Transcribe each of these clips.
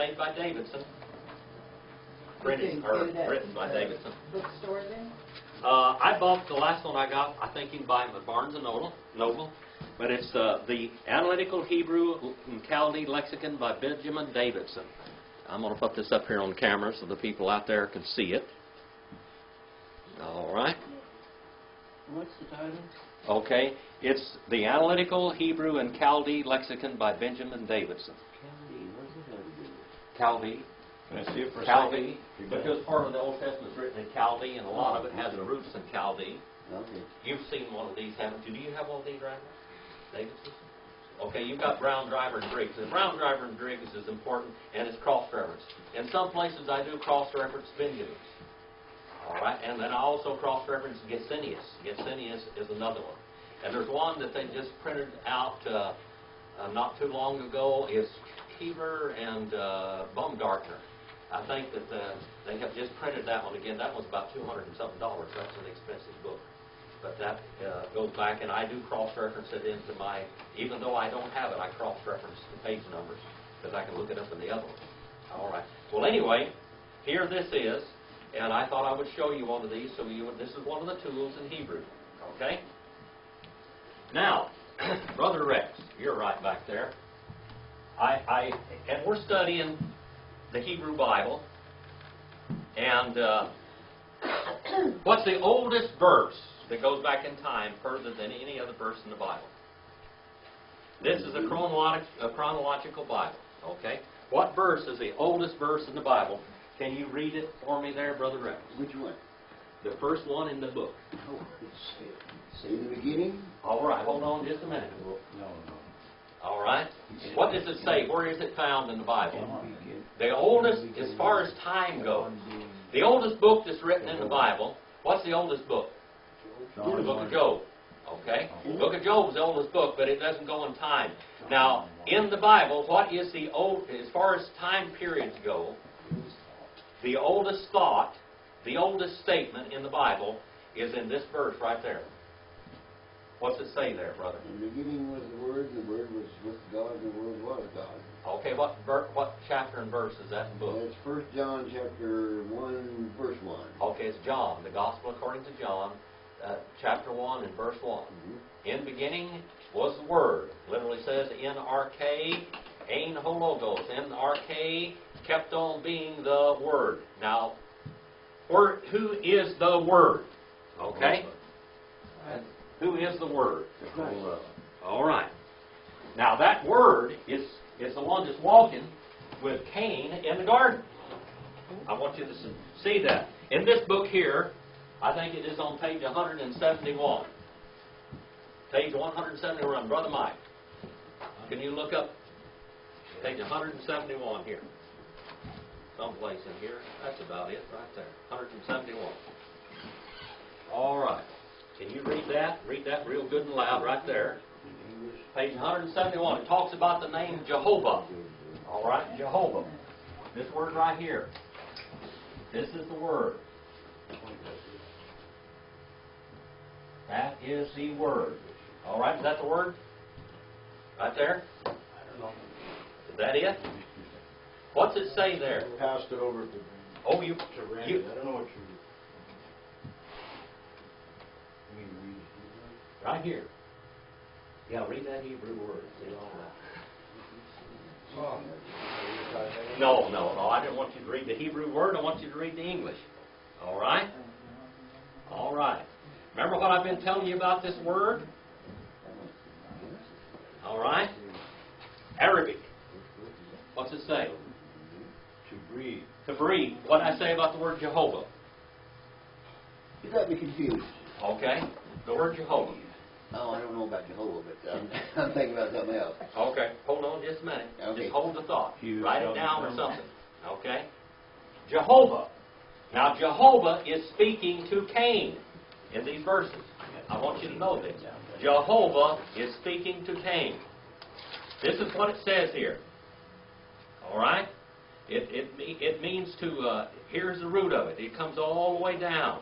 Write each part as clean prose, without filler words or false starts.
made by Davidson. Printed, or written by Davidson. Bookstore then? I bought the last one I got. I think you can buy them at Barnes & Noble. But it's the Analytical Hebrew and Chaldee Lexicon by Benjamin Davidson. I'm going to put this up here on camera so the people out there can see it. All right. What's the title? Okay. It's the Analytical Hebrew and Chaldee Lexicon by Benjamin Davidson. Chaldee. What does that have to do with? Chaldee. Can I see it for a Chaldee. second? Because part of the Old Testament is written in Chaldee, and a lot of it has the roots in Chaldee. Okay. You've seen one of these, haven't you? Do you have one of these right now? Davidson? Okay, you've got Brown, Driver, and Driggs. And Brown, Driver, and Driggs is important, and it's cross-referenced. In some places, I do cross-reference Benjamin's. All right, and then I also cross-reference Gesenius. Gesenius is another one. And there's one that they just printed out not too long ago. It's Keever and Baumgartner. I think that they have just printed that one again. That one's about $200 and something. That's an expensive book. But that goes back, and I do cross-reference it into my, even though I don't have it, I cross-reference the page numbers because I can look it up in the other one. All right. Well, anyway, here this is, and I thought I would show you one of these. So this is one of the tools in Hebrew. Okay? Now, Brother Rex, you're right back there. And we're studying the Hebrew Bible, and what's the oldest verse that goes back in time further than any other verse in the Bible? This is a chronological Bible, okay? What verse is the oldest verse in the Bible? Can you read it for me there, Brother Rex? Which one? The first one in the book. Oh, say in the beginning. All right, hold on just a minute. No. All right? What does it say? Where is it found in the Bible? The oldest, as far as time goes, the oldest book that's written in the Bible, what's the oldest book? The book of Job. Okay? The book of Job is the oldest book, but it doesn't go in time. Now, in the Bible, what is the old, as far as time periods go, the oldest thought, the oldest statement in the Bible is in this verse right there. What's it say there, brother? In the beginning was the Word was with God, and the Word was God. Okay, what chapter and verse is that in the book? It's 1 John chapter 1, verse 1. Okay, it's John, the Gospel according to John, chapter 1 and verse 1. Mm-hmm. In beginning was the Word. Literally says, in arche, ein hologos. In arche, kept on being the Word. Now, who is the Word? Okay? Who is the Word? All right. Now, that Word is the one that's walking with Cain in the garden. I want you to see that. In this book here, I think it is on page 171. Page 171, Brother Mike. Can you look up page 171 here? Someplace in here. That's about it right there. 171. All right. Can you read that? Read that real good and loud right there. Page 171. It talks about the name Jehovah. All right, Jehovah. This word right here. This is the word. That is the word. All right, is that the word? Right there? I don't know. Is that it? What's it say there? Passed it over to Randy. I don't know what you mean. Right here. Yeah, read that Hebrew word. See all that. No, I didn't want you to read the Hebrew word. I want you to read the English. All right? All right. Remember what I've been telling you about this word? All right? Arabic. What's it say? To breathe. To breathe. What did I say about the word Jehovah? You got me confused. Okay. The word Jehovah. Oh, I don't know about Jehovah, but I'm thinking about something else. Okay. Hold on just a minute. Okay. Just hold the thought. You Write it down or something. Okay? Jehovah. Now, Jehovah is speaking to Cain in these verses. I want you to know this. Jehovah is speaking to Cain. This is what it says here. All right? It means to, here's the root of it. It comes all the way down.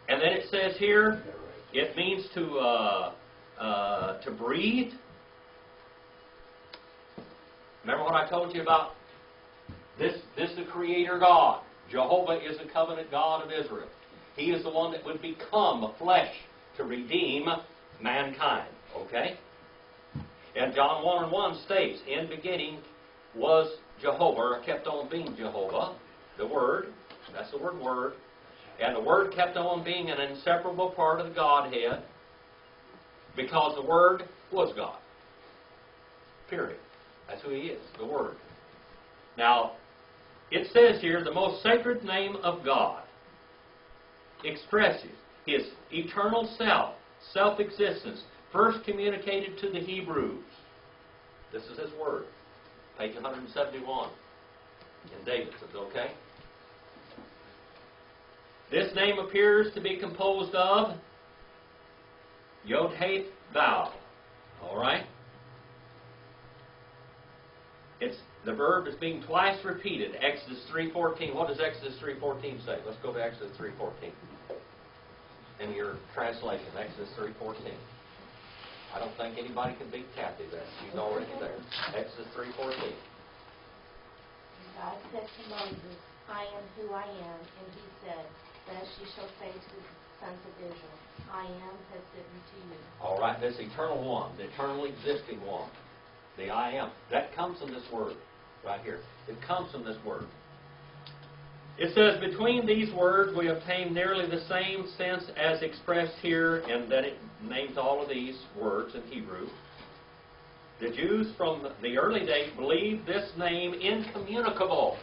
And then it says here, it means to breathe. Remember what I told you about this the Creator God. Jehovah is the covenant God of Israel. He is the one that would become flesh to redeem mankind. Okay? And John 1:1 states, in beginning was Jehovah, or kept on being Jehovah, the Word. That's the word Word. And the Word kept on being an inseparable part of the Godhead because the Word was God. Period. That's who He is, the Word. Now, it says here, the most sacred name of God expresses His eternal self, self-existence, first communicated to the Hebrews. This is His Word. Page 171 in David's, okay? This name appears to be composed of Yod-Heh Vav. All right? The verb is being twice repeated. Exodus 3:14. What does Exodus 3:14 say? Let's go to Exodus 3:14. In your translation, Exodus 3:14. I don't think anybody can beat Kathy there. She's already there. Exodus 3:14. God said to Moses, I am who I am, and He said, thus you shall say to the sons of Israel, I am has sent me to you. All right, this eternal one, the eternal existing one, the I am, that comes from this word right here. It comes from this word. It says, between these words we obtain nearly the same sense as expressed here, and then it names all of these words in Hebrew. The Jews from the early days believed this name incommunicable.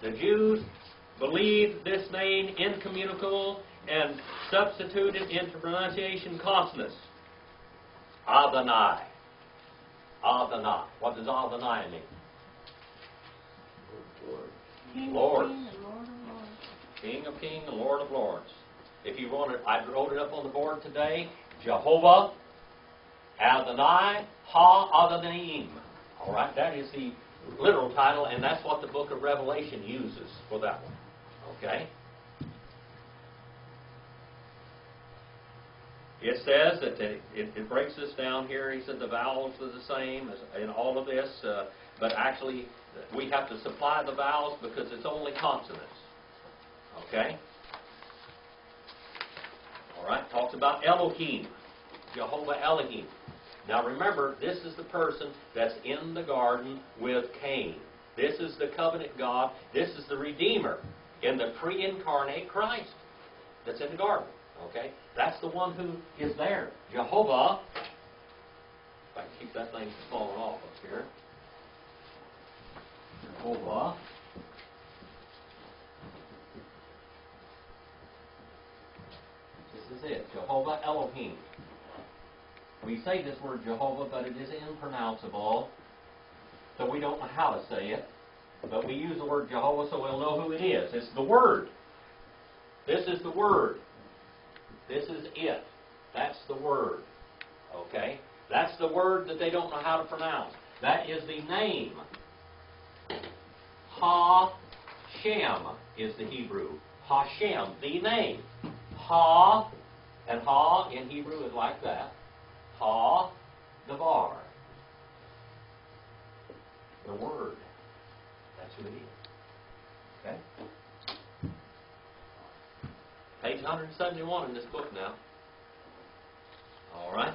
The Jews believed this name incommunicable and substituted into pronunciation consonants. Adonai. Adonai. What does Adonai mean? Lord. King of kings and Lord of lords. If you want it, I wrote it up on the board today. Jehovah, Adonai, Ha-Adonai. All right, that is the literal title, and that's what the book of Revelation uses for that one. Okay? It says that it breaks this down here. He said the vowels are the same as in all of this, but actually we have to supply the vowels because it's only consonants. Okay? All right, talks about Elohim, Jehovah Elohim. Now remember, this is the person that's in the garden with Cain. This is the covenant God. This is the Redeemer in the pre-incarnate Christ that's in the garden. Okay? That's the one who is there. Jehovah, if I can keep that thing from falling off up here. Jehovah. This is it. Jehovah Elohim. We say this word Jehovah, but it is impronounceable, so we don't know how to say it. But we use the word Jehovah so we'll know who it is. It's the Word. This is the Word. This is it. That's the Word. Okay? That's the word that they don't know how to pronounce. That is the name. Ha-Shem is the Hebrew. Ha-Shem, the name. Ha, and Ha in Hebrew is like that. Ha-Davar. The Word. That's who it is. Okay? Page 171 in this book now. All right?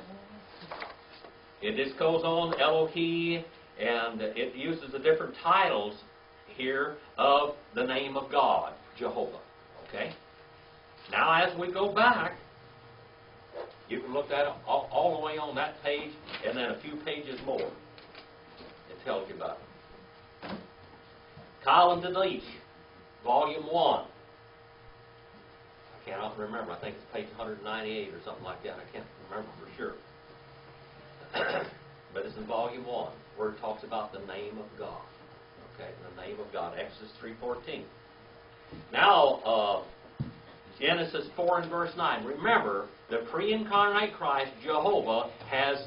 It just goes on, Elohim, and it uses the different titles here of the name of God, Jehovah. Okay? Now, as we go back, you can look at it all the way on that page, and then a few pages more. It tells you about it. Column de Leach, Volume 1. I cannot remember. I think it's page 198 or something like that. I can't remember for sure. But it's in Volume 1, where it talks about the name of God. Okay, the name of God, Exodus 3:14. Now, Genesis 4 and verse 9. Remember, the pre-incarnate Christ, Jehovah, has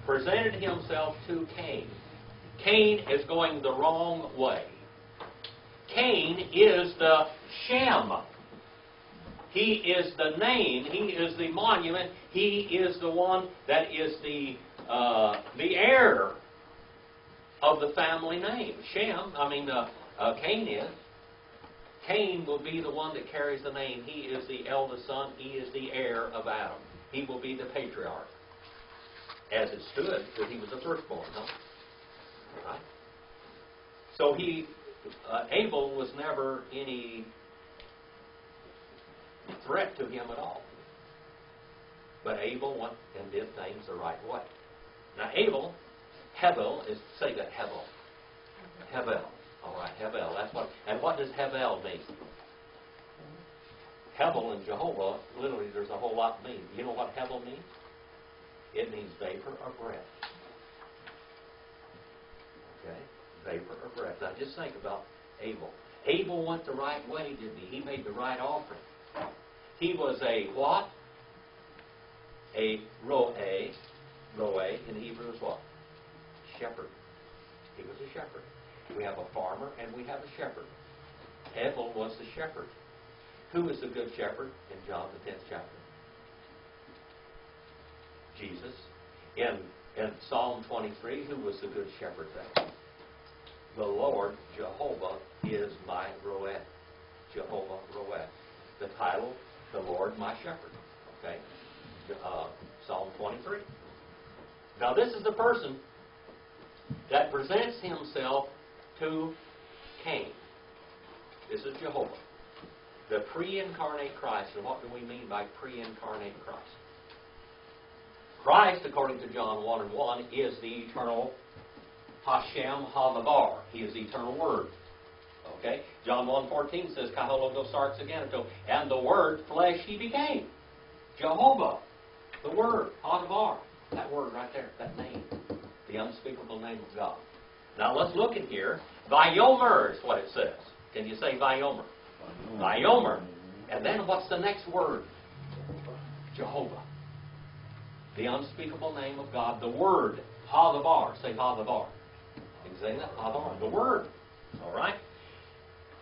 presented himself to Cain. Cain is going the wrong way. Cain is the Shem. He is the name. He is the monument. He is the one that is the heir of the family name. Cain is. Cain will be the one that carries the name. He is the eldest son. He is the heir of Adam. He will be the patriarch. As it stood, that he was the firstborn, huh? Right? So Abel was never any threat to him at all. But Abel went and did things the right way. Now Hebel is, say that, Hebel. All right, Hebel. That's what. And what does Hebel mean? Hebel and Jehovah, literally, there's a whole lot mean. You know what Hebel means? It means vapor or breath. Okay, vapor or breath. Now just think about Abel. Abel went the right way, didn't he? He made the right offering. He was a what? A roe. Roe in Hebrew is what? Shepherd. He was a shepherd. We have a farmer and we have a shepherd. Abel was the shepherd. Who is the good shepherd in John the 10th chapter? Jesus. In Psalm 23, who was the good shepherd there? The Lord, Jehovah, is my roe. Jehovah roe. The title, the Lord my shepherd. Okay? Psalm 23. Now this is the person that presents himself to Cain. This is Jehovah. The pre-incarnate Christ. And what do we mean by pre-incarnate Christ? Christ, according to John 1 and 1, is the eternal Hashem HaMavar. He is the eternal Word. Okay? John 1:14 says, Kahologos sarx again, and the Word flesh he became. Jehovah, the Word, HaMavar. That word right there, that name. The unspeakable name of God. Now let's look in here. Vayomer is what it says. Can you say Vayomer? Vayomer. And then what's the next word? Jehovah. The unspeakable name of God. The Word. Ha-the-bar. Say Ha-the-bar. Can you say that? Ha-the-bar. The Word. All right.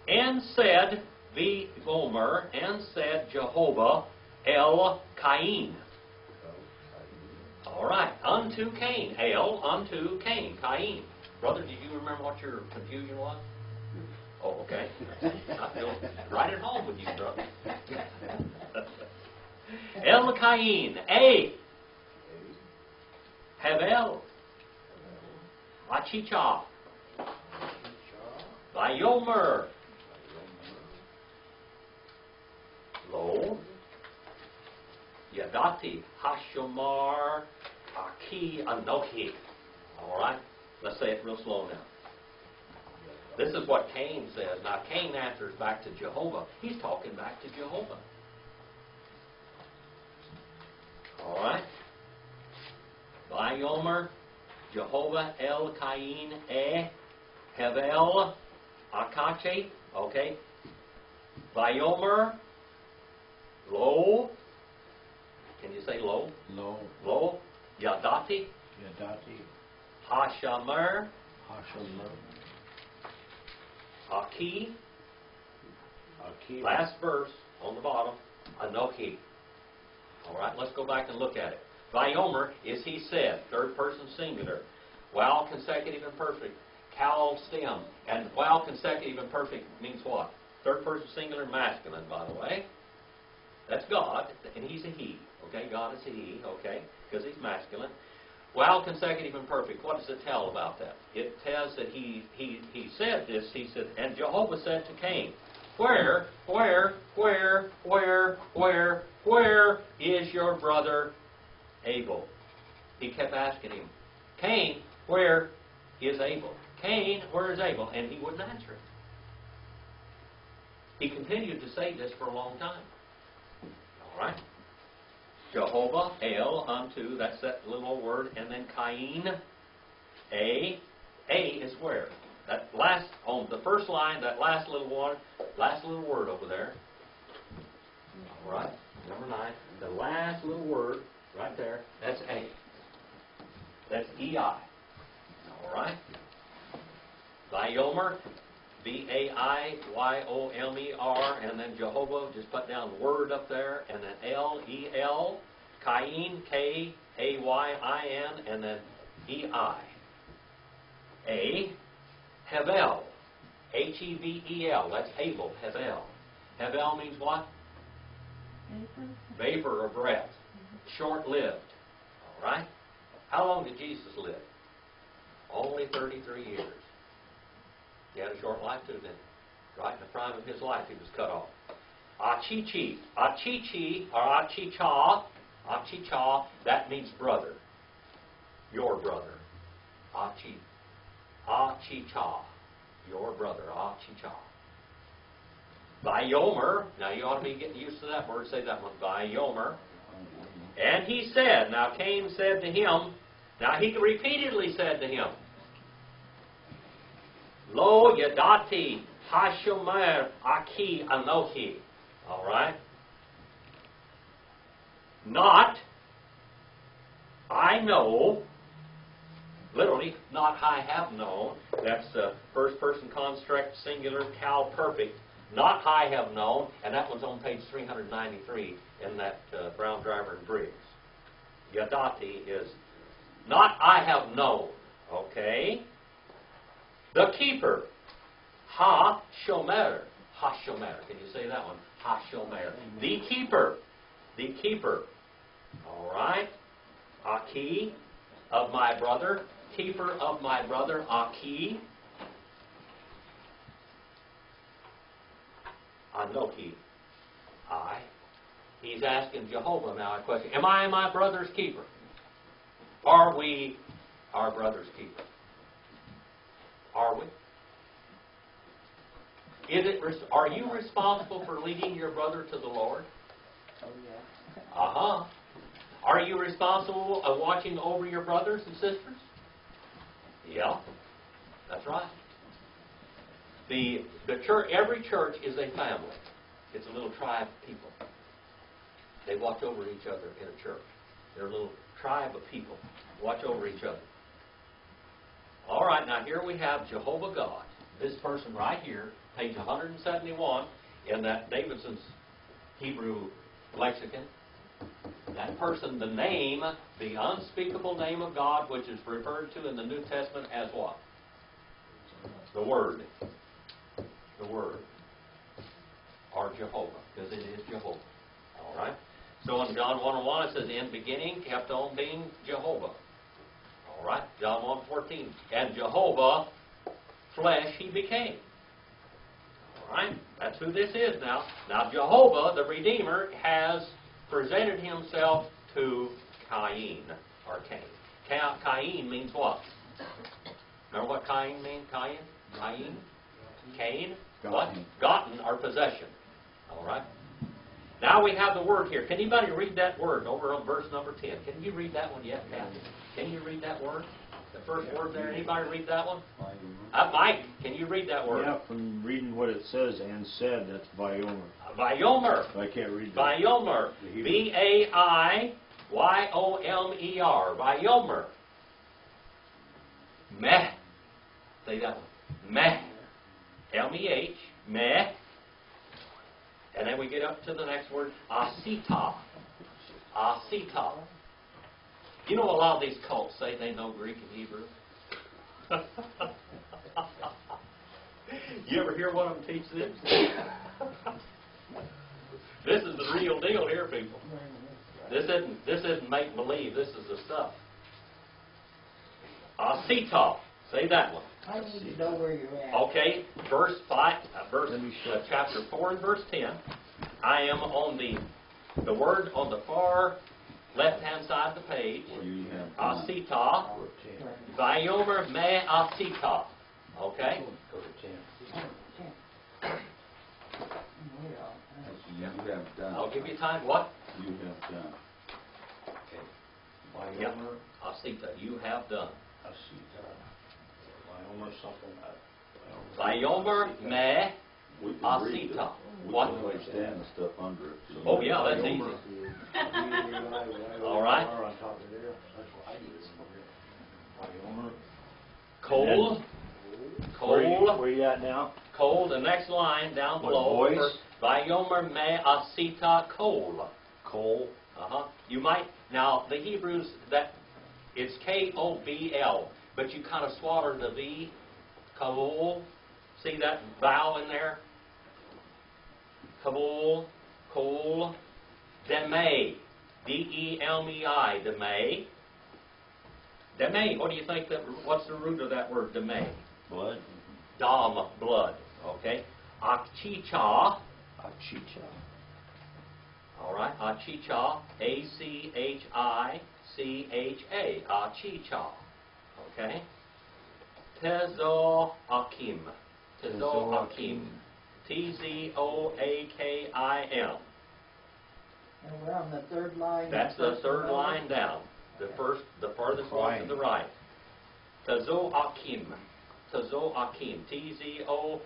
And said Vayomer, and said Jehovah El-Cain. All right. Unto Cain. El unto Cain. Cain. Brother, did you remember what your confusion was? Oh, okay. I feel right at home with you, brother. El-Cain. A. Hevel. Achicha. Vayomer. Lo. Yadati. Hashomar. Aki Anoki. All right? Let's say it real slow now. This is what Cain says. Now, Cain answers back to Jehovah. He's talking back to Jehovah. All right? Vayomer, Jehovah El-Cain, Hevel, Akache. Okay? Vayomer, Lo. Can you say Lo? Lo. Lo. Yadati. Yadati. Hashamer. Hashamer. Aki. Aki. Last verse on the bottom. Anoki. All right, let's go back and look at it. Vayomer is he said, third person singular. While consecutive and perfect. Cal stem. And while consecutive and perfect means what? Third person singular masculine, by the way. That's God, and he's a he. Okay, God is a he, okay, because he's masculine. While consecutive and perfect, what does it tell about that? It tells that he said this, he said, and Jehovah said to Cain, where is your brother Abel? He kept asking him, Cain, where is Abel? Cain, where is Abel? And he wouldn't answer it. He continued to say this for a long time. All right? Jehovah, El, unto, that's that little old word, and then Cain, A is where? That last, on the first line, that last little word over there. All right, number 9. The last little word right there, that's A. That's EI. All right? Vayomer, B-A-I-Y-O-M-E-R, and then Jehovah, just put down the word up there, and then L-E-L, Cain, K-A-Y-I-N, and then E-I. A, Hevel, H-E-V-E-L, that's Abel, Hevel. Hevel means what? Vapor or breath. Short-lived. All right? How long did Jesus live? Only 33 years. He had a short life too, didn't he? Right in the prime of his life, he was cut off. Achichi. Achichi, or Achicha. Achicha, that means brother. Your brother. Achicha. Your brother. Achicha. Vayomer. Now you ought to be getting used to that word. Say that one. Vayomer. And he said, now Cain said to him, now he repeatedly said to him, Lo yadati hashomer aki anochi. All right? Not, I know, literally, not I have known. That's the first person construct, singular, cal perfect. Not I have known, and that one's on page 393 in that Brown Driver and Briggs. Yadati is not I have known. Okay? The keeper. Ha-shomer. Ha-shomer. Can you say that one? Ha-shomer. The keeper. The keeper. All right? Aki of my brother. Keeper of my brother. Aki. Anoki. I. He's asking Jehovah now a question. Am I my brother's keeper? Are we our brother's keeper? Are we? Are you responsible for leading your brother to the Lord? Oh, yeah. Uh-huh. Are you responsible of watching over your brothers and sisters? Yeah. That's right. The church, every church is a family. It's a little tribe of people. They watch over each other in a church. They're a little tribe of people. Watch over each other. All right, now here we have Jehovah God. This person right here, page 171 in that Davidson's Hebrew lexicon. That person, the name, the unspeakable name of God, which is referred to in the New Testament as what? The Word. The Word. Or Jehovah, because it is Jehovah. All right? So in John 1:1 it says, in beginning kept on being Jehovah. All right? John 1:14. And Jehovah, flesh he became. All right? That's who this is now. Now Jehovah, the Redeemer, has presented himself to Cain, or Cain. Cain means what? Remember what Cain means? Cain? Cain? Cain? What? Gotten, or possession. All right? Now we have the word here. Can anybody read that word over on verse number 10? Can you read that one yet, Kathy? Can you read that word? The first word there. Anybody read that one? Mike, can you read that word? Yeah, from reading what it says, and said, that's Vayomer. Vayomer. I can't read that. Vayomer. V-A-I-Y-O-M-E-R. Vayomer. Meh. Say that one. Meh. M-E-H. Meh. And then we get up to the next word, asita. Asita. You know, a lot of these cults say they know Greek and Hebrew. You ever hear one of them teach this? This is the real deal here, people. This isn't make believe. This is the stuff. Asita. Say that one. I need to know where you're at. Okay, chapter 4 and verse 10. I am on the word on the far left-hand side of the page. Asita. Vayomer me asita. Okay? Go to 10. You have done. I'll give you time. What? You have done. Okay. Yeah. Vayomer Asita. You have done. asita. Vayomer something. Vayomer me asita. What? Stand the stuff under it. Oh, yeah, that's easy. All right. On top of there. That's what I need. Vayomer. Coal. Where are you at now? Kol, the next line down below. What, voice? Vayomer me asita kol. Coal. You might, now the Hebrews, that it's K-O-B-L, but you kind of swallow the V. Kol. See that vowel in there? Kol, kol, deme, D-E-M-E-I, deme. Deme, what do you think, what's the root of that word, deme? Blood. Dam, blood, okay? Achicha. Achicha. All right, Achicha, A-C-H-I-C-H-A, Achicha, okay? Tezoakim, Tezoakim, T-Z-O-A-K-I-M. And we're on the third line. That's the third line down, the farthest one to the right. Tezoakim, Tezoakim, T-Z-O-A-K-I-M,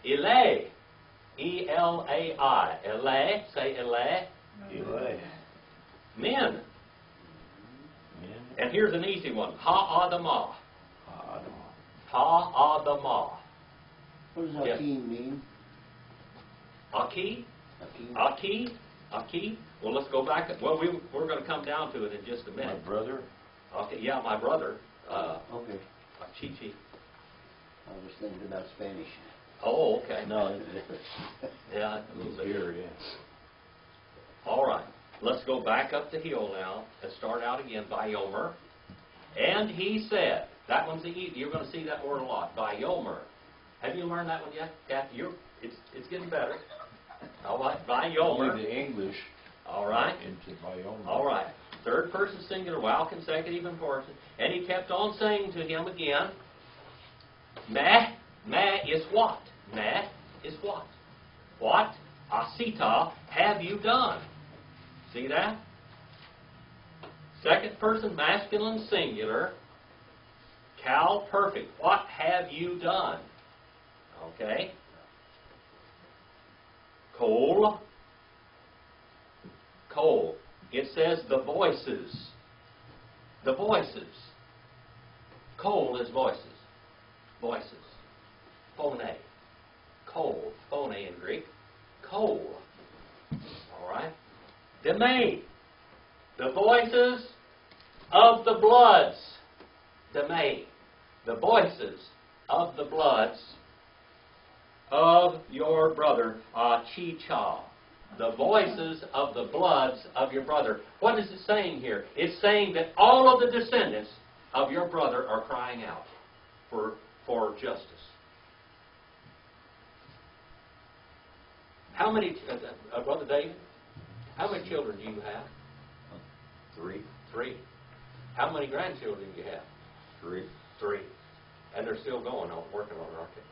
Eleh. E-L-A-I. Eleh. Say Eleh. Eleh. Men. And here's an easy one. Ha-Adamah. Ha-Adamah. What does Akeem mean? Aki? Akeem? Aki? Aki? Well, let's go back. Well, we're going to come down to it in just a minute. My brother? Okay, yeah, my brother. Okay. Chichi. I was thinking about Spanish. Oh, okay. No. Yeah. A little beer, yeah. All right. Let's go back up the hill now and start out again. Vayomer. And he said, that one's the easy. You're going to see that word a lot. Vayomer. Have you learned that one yet, Kathy? It's getting better. All right. Vayomer. Only the English. All right. Into Vayomer. All right. Third person singular, while consecutive in person. And he kept on saying to him again, Meh. Meh is what? Meh is what? What? Asita have you done? See that? Second person masculine singular. Cal perfect. What have you done? Okay. Kol. Kol. It says the voices. The voices. Kol is voices. Voices. Phone. Kol. Phone in Greek. Kol. All right. Deme. The voices of the bloods. Deme. The voices of the bloods of your brother. Achicha. The voices of the bloods of your brother. What is it saying here? It's saying that all of the descendants of your brother are crying out for justice. How many, Brother David, how many children do you have? 3. 3. How many grandchildren do you have? 3. 3. And they're still going on, working on it, aren't they?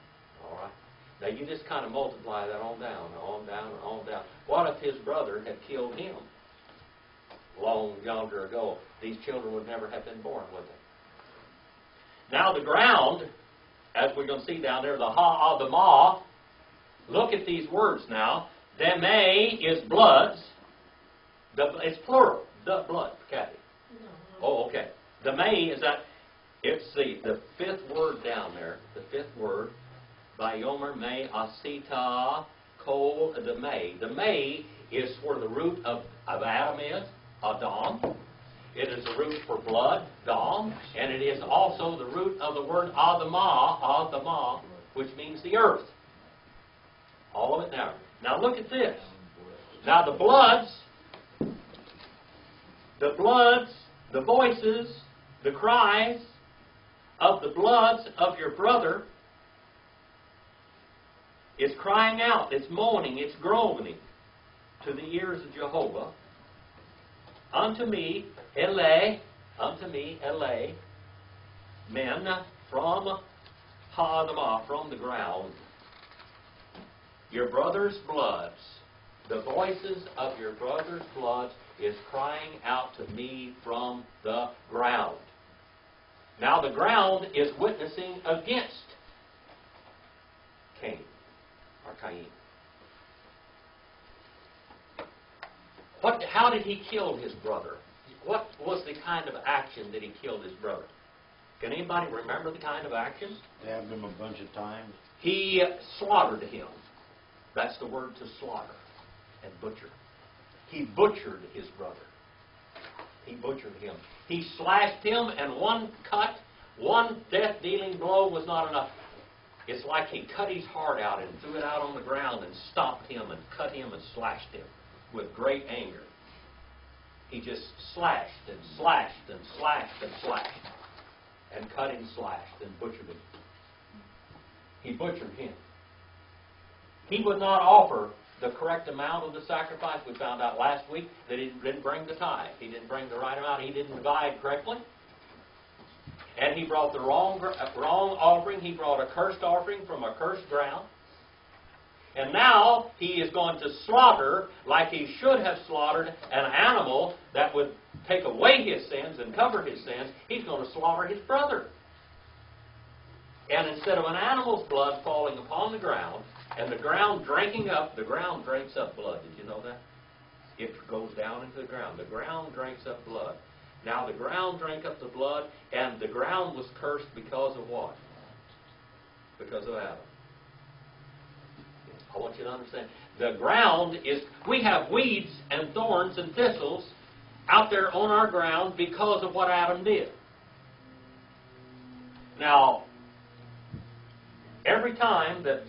All right. Now you just kind of multiply that on down, on down, on down. What if his brother had killed him long yonder ago? These children would never have been born, would they? Now the ground, as we're going to see down there, the ha-adamah, look at these words now. Deme is bloods. It's plural. The blood, Kathy. No. Oh, okay. Deme is that, it's the fifth word down there, the fifth word. Vayomer me asita kol deme. Deme is where the root of Adam is, Adam. It is the root for blood, dam, and it is also the root of the word adamah, which means the earth. All of it now. Now look at this. Now the bloods, the voices, the cries of the bloods of your brother is crying out, it's moaning, it's groaning to the ears of Jehovah. Unto me, Eleh, men from Ha'adamah, from the ground. Your brother's bloods, the voices of your brother's bloods is crying out to me from the ground. Now the ground is witnessing against Cain, or Cain. How did he kill his brother? What was the kind of action that he killed his brother? Can anybody remember the kind of action? Stabbed him a bunch of times. he slaughtered him. That's the word to slaughter and butcher. He butchered his brother. He butchered him. He slashed him, and one cut, one death-dealing blow was not enough. It's like he cut his heart out and threw it out on the ground and stomped him and cut him and slashed him with great anger. He just slashed and slashed and slashed and slashed and cut and slashed and butchered him. He butchered him. He would not offer the correct amount of the sacrifice. We found out last week that he didn't bring the tithe. He didn't bring the right amount. He didn't divide correctly. And he brought the wrong offering. He brought a cursed offering from a cursed ground. And now he is going to slaughter, like he should have slaughtered, an animal that would take away his sins and cover his sins. He's going to slaughter his brother. And instead of an animal's blood falling upon the ground, and the ground drinking up, the ground drinks up blood. Did you know that? It goes down into the ground. The ground drinks up blood. Now the ground drank up the blood, and the ground was cursed because of what? Because of Adam. I want you to understand. The ground is, we have weeds and thorns and thistles out there on our ground because of what Adam did. Now, every time that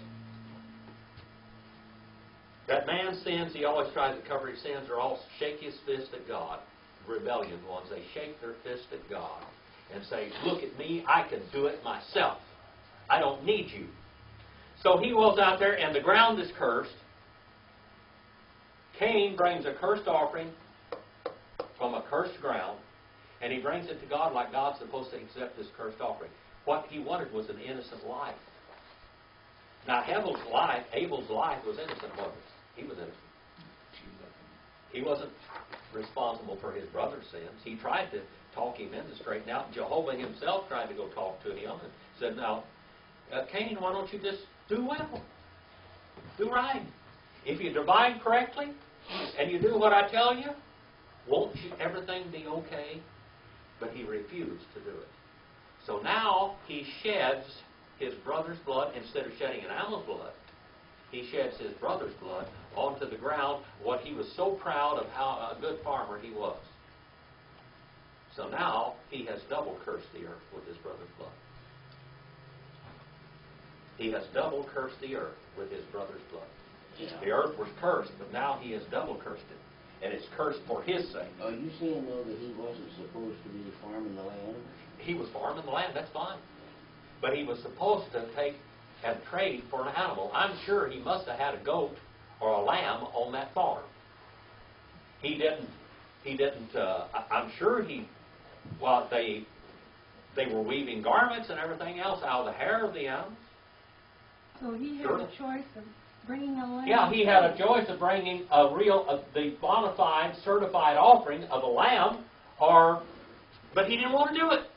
man sins, he always tries to cover his sins or else shake his fist at God. Rebellion ones, they shake their fist at God and say, look at me, I can do it myself. I don't need you. So he goes out there and the ground is cursed. Cain brings a cursed offering from a cursed ground, and he brings it to God like God's supposed to accept this cursed offering. What he wanted was an innocent life. Now, Abel's life was innocent, wasn't it? He was innocent. He wasn't responsible for his brother's sins. He tried to talk him into straighten out. Jehovah himself tried to go talk to him and said, now, Cain, why don't you just do well? Do right. If you divide correctly and you do what I tell you, won't everything be okay? But he refused to do it. So now he sheds his brother's blood instead of shedding an animal's blood. He sheds his brother's blood onto the ground, what he was so proud of how a good farmer he was. So now he has double cursed the earth with his brother's blood. He has double cursed the earth with his brother's blood. Yeah. The earth was cursed, but now he has double cursed it. And it's cursed for his sake. Are you saying, though, that he wasn't supposed to be farming the land? He was farming the land, that's fine. But he was supposed to take and trade for an animal. I'm sure he must have had a goat or a lamb on that farm. He didn't, I'm sure they were weaving garments and everything else out of the hair of the animals. So he had a choice of bringing a lamb? Yeah, he had a choice of bringing the bona fide, certified offering of a lamb, but he didn't want to do it.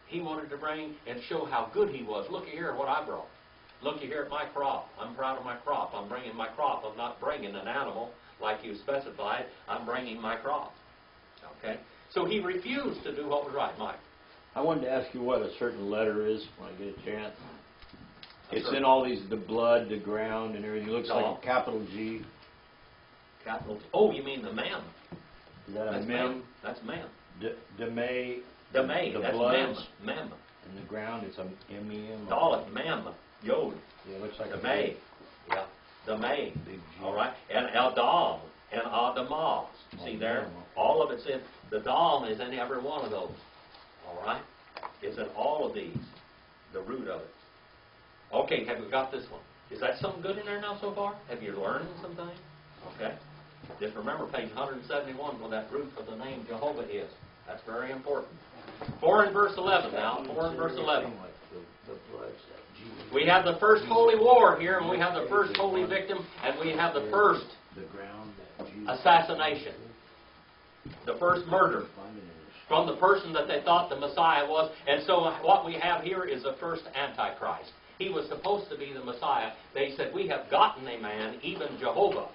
He wanted to bring and show how good he was. Looky here at what I brought. Looky here at my crop. I'm proud of my crop. I'm bringing my crop. I'm not bringing an animal like you specified. I'm bringing my crop. Okay? So he refused to do what was right. Mike? I wanted to ask you what a certain letter is when I get a chance. It's in all these, the blood, the ground, and everything. It looks like a capital G. Capital G. Oh, you mean the mem. Is that a mem? That's mem. Demay. Demay. The That's blood. mem. And the ground, it's a M-E-M. Dalet, mem. Yod. Yeah, it looks like Demay. Yeah. Demay. Big G. All right. And Eldam. And Adamah. See there? All of it's in. The Dam is in every one of those. All right? It's in all of these. The root of it. Okay, have we got this one? Is that something good in there now so far? Have you learned something? Okay. Just remember page 171 where that root of the name Jehovah is. That's very important. 4 and verse 11 now. 4 and verse 11. We have the first holy war here, and we have the first holy victim, and we have the first assassination. The first murder from the person that they thought the Messiah was. And so what we have here is the first Antichrist. He was supposed to be the Messiah. They said, we have gotten a man, even Jehovah.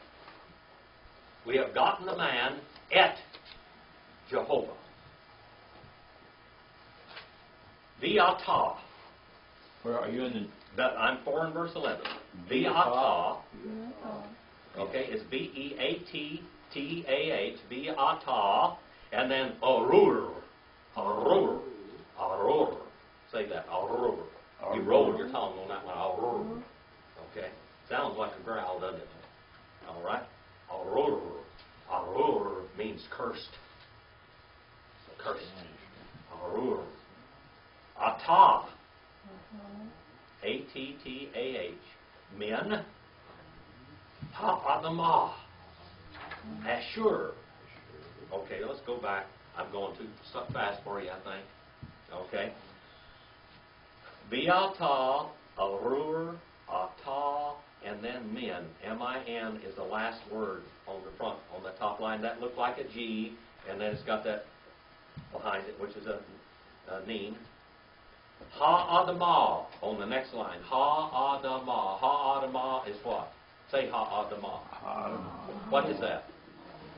We have gotten a man et Jehovah. Viatah. Where are you in I'm 4 in verse 11. Be'atah. Yeah. Okay, it's Beattah, Be'atah, and then arur, arur, arur. Say that, arur. You rolled your tongue on that one, arur. Okay, sounds like a growl, doesn't it? All right, arur, arur means cursed. Cursed. Arur. Atah. Attah. Men. Ha'adamah. Ashur. Okay, let's go back. I'm going too fast for you, I think. Okay. Be'atah, arur, atah, and then min. M-I-N is the last word on the front, on the top line. That looked like a G, and then it's got that behind it, which is a neen. Ha'adamah on the next line. Ha'adamah. Ha'adamah is what? Say ha'adamah. What is that?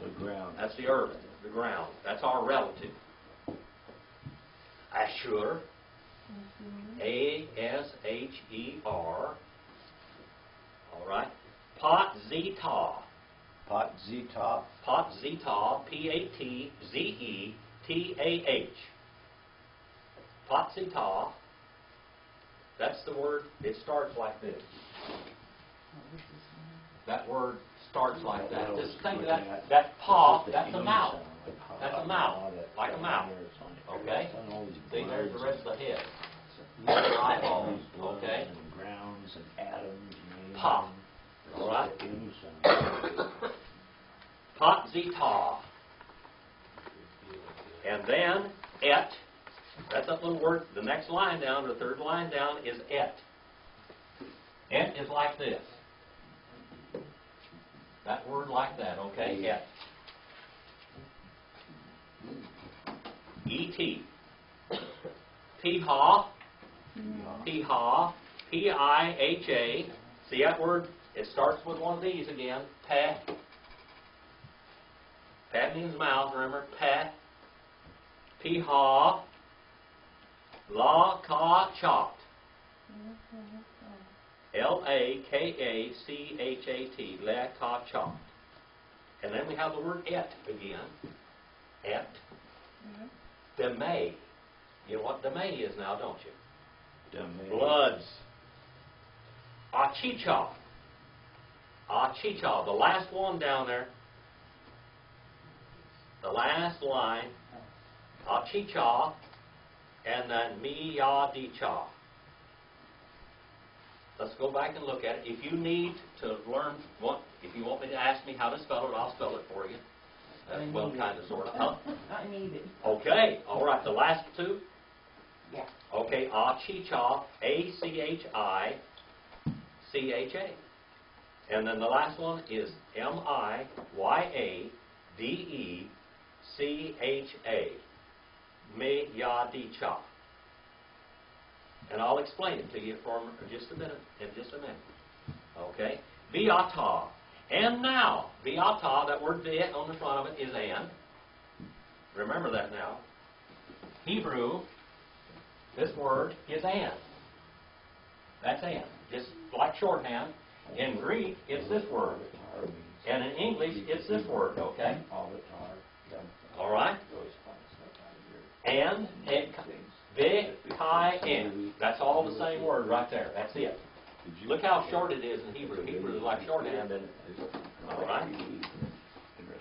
the ground? That's the earth, the ground. That's our relative. Ashur. A-S-H-E-R. All right. Patzitah. Patzitah. Patzitah. P-A-T-Z-E-T-A-H. Patzitah. That's the word. It starts like this. That word starts like that. Just think of that paw. That's a mouth. That's a mouth, like a mouth. Okay. See, there's the rest of the head. Eyeballs. Okay. Grounds and atoms. Pa. All right. Patzitah. And then et. That's that little word. The next line down, the third line down, is et. Et is like this. That word like that, okay? Et. E-T. Piha. Piha. P-I-H-A. See that word? It starts with one of these again. Peh. Peh means mouth, remember? Peh. Piha. La-ka-chat. L-A-K-A-C-H-A-T. La-ka-chat. And then we have the word et again. Et. Demay. You know what demay is now, don't you? Demay. Bloods. Achicha. Achicha. The last one down there. The last line. Achicha. And then miyadicha. Let's go back and look at it. If you need to learn, if you want me to ask me how to spell it, I'll spell it for you. Well, kind of, sort of. Huh? I need it. Okay. All right. The last two? Yeah. Okay. Achicha. A-C-H-I-C-H-A. And then the last one is M-I-Y-A-D-E-C-H-A. Meyadicha. And I'll explain it to you for just a minute, in just a minute. Okay? Be'atah. And now, be'atah, that word be on the front of it is and. Remember that now. Hebrew, this word is and. That's and. Just like shorthand. In Greek, it's this word. And in English, it's this word, okay? All right? And, ve-kai-en. That's all the same word right there. That's it. Look how short it is in Hebrew. Hebrew is like shorthand. All right?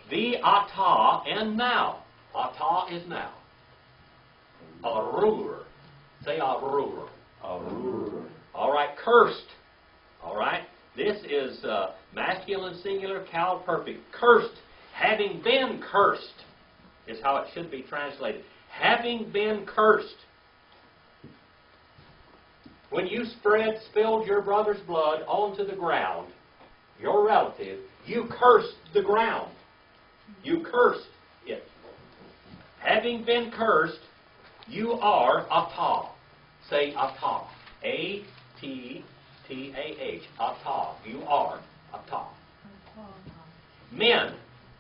Be'atah, and now. Atah is now. Arur. Say arur. Arur. All right, cursed. All right? This is masculine singular, cal perfect. Cursed. Having been cursed is how it should be translated. Having been cursed. When you spilled your brother's blood onto the ground, your relative, you cursed the ground. You cursed it. Having been cursed, you are atah. Say atah. A-T-T-A-H. Atah. You are atah. Men.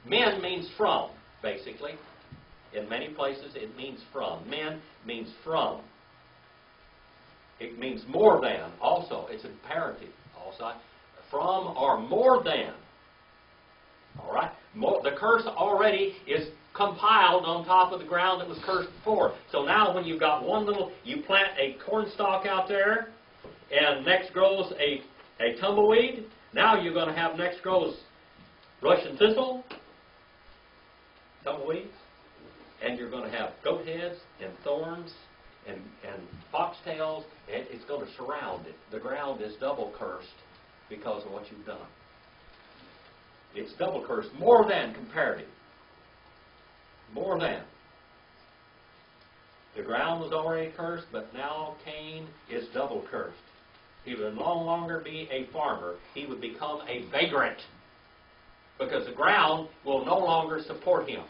Men means from, basically. In many places, it means from. Men means from. It means more than also. It's imperative also. From or more than. All right? The curse already is compiled on top of the ground that was cursed before. So now when you've got one little, you plant a corn stalk out there, and next grows a tumbleweed. Now you're going to have next grows Russian thistle, tumbleweeds, and you're going to have goat heads and thorns and foxtails, and it's going to surround it. The ground is double cursed because of what you've done. It's double cursed, more than comparative. More than. The ground was already cursed, but now Cain is double cursed. He would no longer be a farmer. He would become a vagrant, because the ground will no longer support him.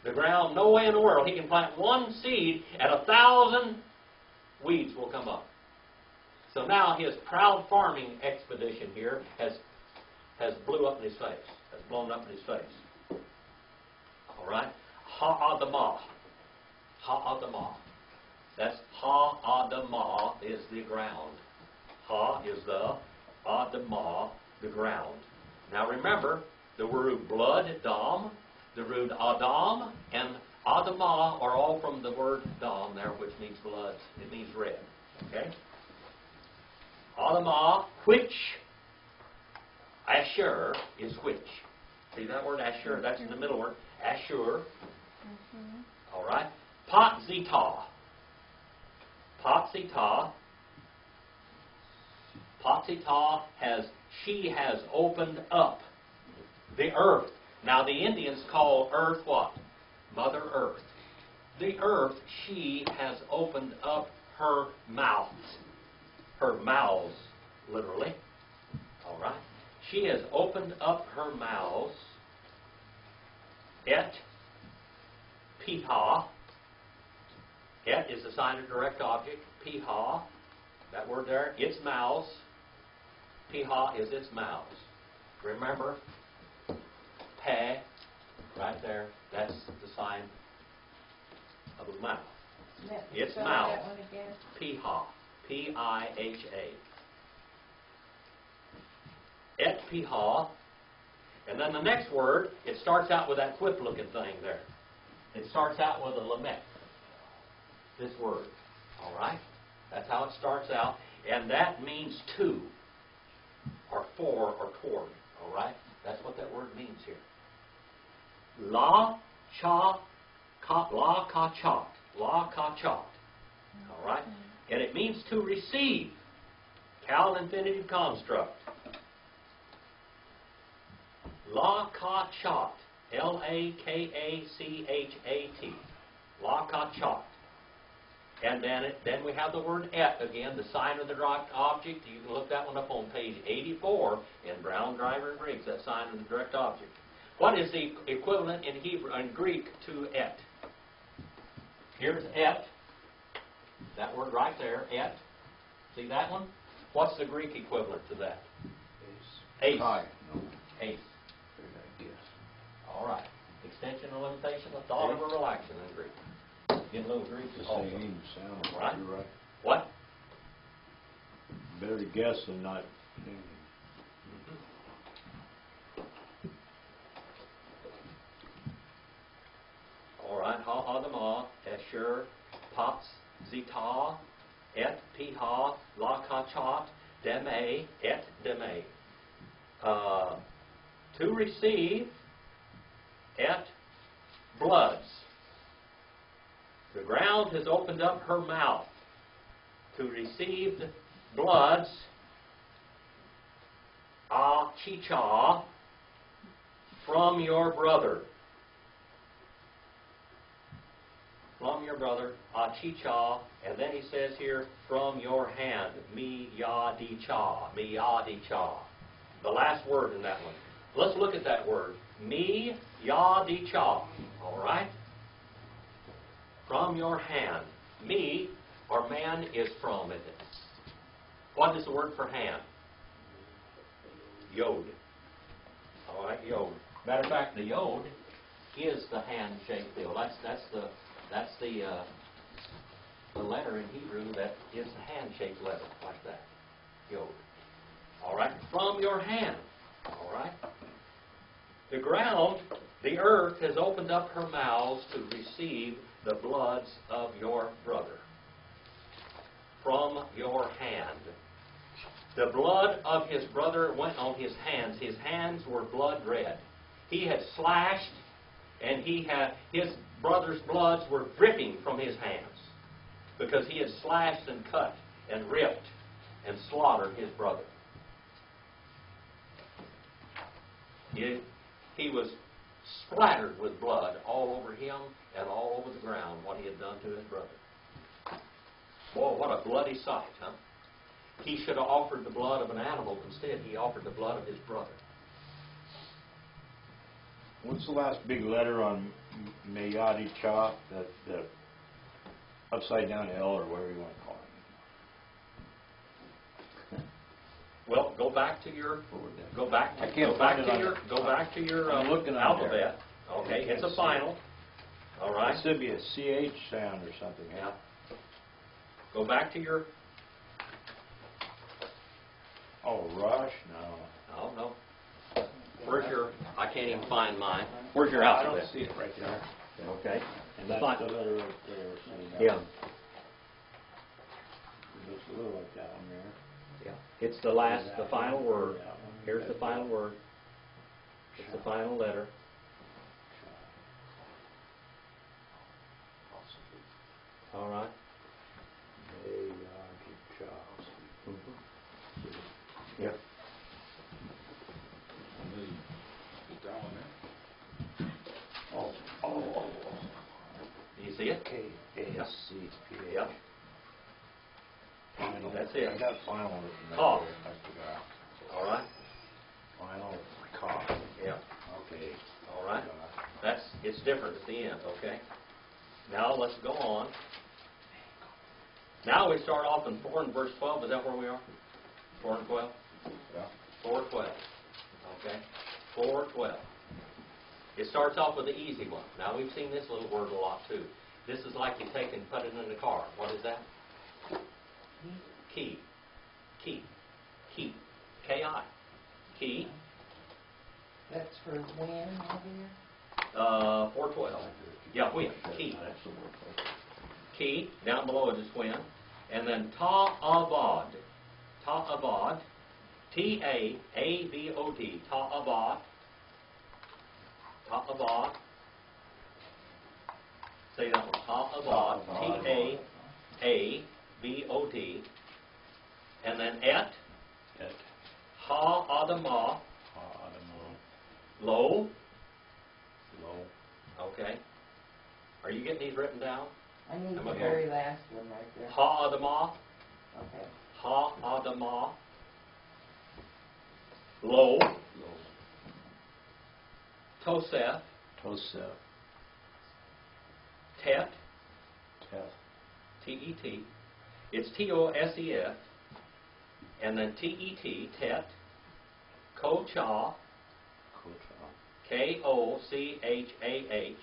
The ground, no way in the world. He can plant one seed and 1,000 weeds will come up. So now his proud farming expedition here has blew up in his face. Has blown up in his face. All right? Ha-adamah. Ha-adamah. That's ha-adamah is the ground. Ha is the adamah, the ground. Now remember, the word blood, dam, the word Adam and Adamah are all from the word Dam there, which means blood. It means red. Okay? Adamah, which, Asher is which. See that word Asher? That's in the middle word. Asher. All right? Patzitah. Patzitah. Patzitah she has opened up the earth. Now the Indians call earth what? Mother Earth. The earth, she has opened up her mouth. Her mouths, literally. All right? She has opened up her mouths. Et piha. Et is the sign of direct object. Piha, that word there, its mouths. Piha is its mouths. Remember, Peh, right there, that's the sign of the mouth. Its mouth. Piha. P-I-H-A. Et piha. And then the next word, it starts out with that whip-looking thing there. It starts out with a lamech. This word. All right? That's how it starts out. And that means two, or for, or toward. All right? That's what that word means here. La cha ka la ka chat. La ka chat. All right? And it means to receive. Cal infinitive construct. La ka chat. L-A-K-A-C-H-A-T. La ka chat. And then we have the word et again, the sign of the direct object. You can look that one up on page 84 in Brown, Driver, and Briggs, that sign of the direct object. What is the equivalent in Hebrew and Greek to et? Here's et. That word right there, et. See that one? What's the Greek equivalent to that? Ace. Ace. All right. Extension or limitation, a thought of a relaxation in Greek. In little Greek also. Right? You're right. What? Better to guess than not. All right. Ha-adamah, Asher, Patz, Zitah, Et, Piha, La Kachat, Deme, Et, Deme. To receive, Et, bloods. The ground has opened up her mouth to receive the bloods, achicha, from your brother. From your brother, achicha, and then he says here, from your hand, mi-yadicha, mi-yadicha. The last word in that one. Let's look at that word, mi-yadicha, all right? From your hand. Me, or man, is from, isn't it? What is the word for hand? Yod. All right, yod. Matter of fact, the yod is the hand-shaped deal. That's the the letter in Hebrew that is a handshake letter, like that. Yod. All right? From your hand. All right? The ground, the earth, has opened up her mouths to receive the bloods of your brother. From your hand. The blood of his brother went on his hands. His hands were blood red. He had slashed, and his brother's bloods were dripping from his hands because he had slashed and cut and ripped and slaughtered his brother. He was splattered with blood all over him and all over the ground, what he had done to his brother. Boy, what a bloody sight, huh? He should have offered the blood of an animal. Instead, he offered the blood of his brother. What's the last big letter on Mayadi Cha? The upside down L, or whatever you want to call it. Well, go back to your alphabet. Okay, it's a final. All right. It should be a CH sound or something. Yeah. Go back to your. Oh, Rush? No. No. Where's your? I can't even find mine. Where's your I alphabet? don't see it right there. Okay. And that's the letter right there. Yeah. It looks a little like that one there. Yeah. It's the final word. Here's the final word. It's the final letter. All right. Yeah. Oh. Do you see it? K-A-S-C-P-H. Yeah. That's it. I got final written right Cough. there. I forgot. All right. Final cough. Yeah. Okay. All right. It's different at the end. Okay. Now let's go on. Now we start off in 4 and verse 12. Is that where we are? 4 and 12. Yeah. 4:12. Okay. 4:12. It starts off with the easy one. Now we've seen this little word a lot too. This is like you take and put it in the car. What is that? Key. Key. Key. K-I. Key. That's for when over here? 4:12. Yeah, when. Key. Key. Down below it is when. And then ta'avod. Ta'avod. T-A-A-V-O-D. Ta'avod. Ta'avod. Say that one. Ta'avod. T-A-A-V-O-D. And then et. Ha-adamah. Lo. Okay. Are you getting these written down? I need the very last one right there. Ha-adamah. Okay. Ha-adamah. Lo. Tosef. Tet. T-E-T. It's T-O-S-E-F. And then T-E-T. Tet. Kochah. K-O-C-H-A-H.